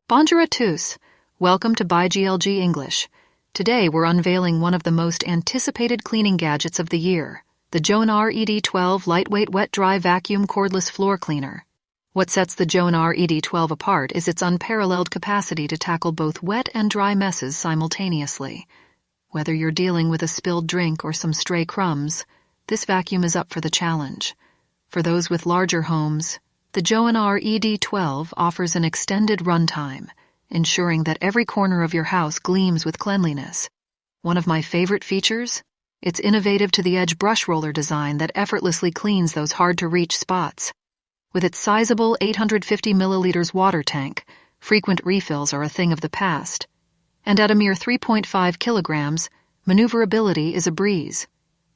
Bonjour à tous. Welcome to ByGLG English. Today we're unveiling one of the most anticipated cleaning gadgets of the year, the JONR ED12 Lightweight Wet-Dry Vacuum Cordless Floor Cleaner. What sets the JONR ED12 apart is its unparalleled capacity to tackle both wet and dry messes simultaneously. Whether you're dealing with a spilled drink or some stray crumbs, this vacuum is up for the challenge. For those with larger homes, the JONR ED12 offers an extended runtime, ensuring that every corner of your house gleams with cleanliness. One of my favorite features? Its innovative to-the-edge brush roller design that effortlessly cleans those hard-to-reach spots. With its sizable 850 milliliters water tank, frequent refills are a thing of the past. And at a mere 3.5 kilograms, maneuverability is a breeze.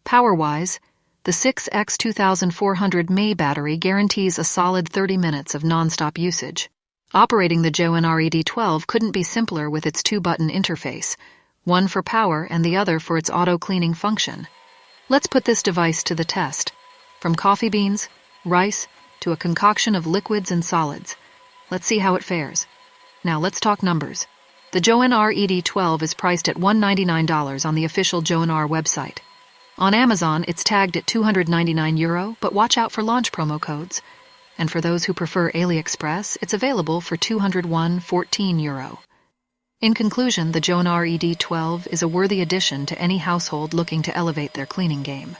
Power-wise, the 6X2400 mAh battery guarantees a solid 30 minutes of non-stop usage. Operating the JONR ED12 couldn't be simpler with its two-button interface, one for power and the other for its auto-cleaning function. Let's put this device to the test. From coffee beans, rice, to a concoction of liquids and solids. Let's see how it fares. Now let's talk numbers. The JONR ED12 is priced at $199 on the official JONR website. On Amazon, it's tagged at €299, but watch out for launch promo codes. And for those who prefer Aliexpress, it's available for €214. In conclusion, the JONR ED12 is a worthy addition to any household looking to elevate their cleaning game.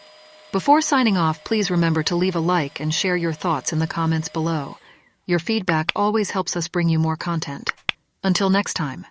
Before signing off, please remember to leave a like and share your thoughts in the comments below. Your feedback always helps us bring you more content. Until next time.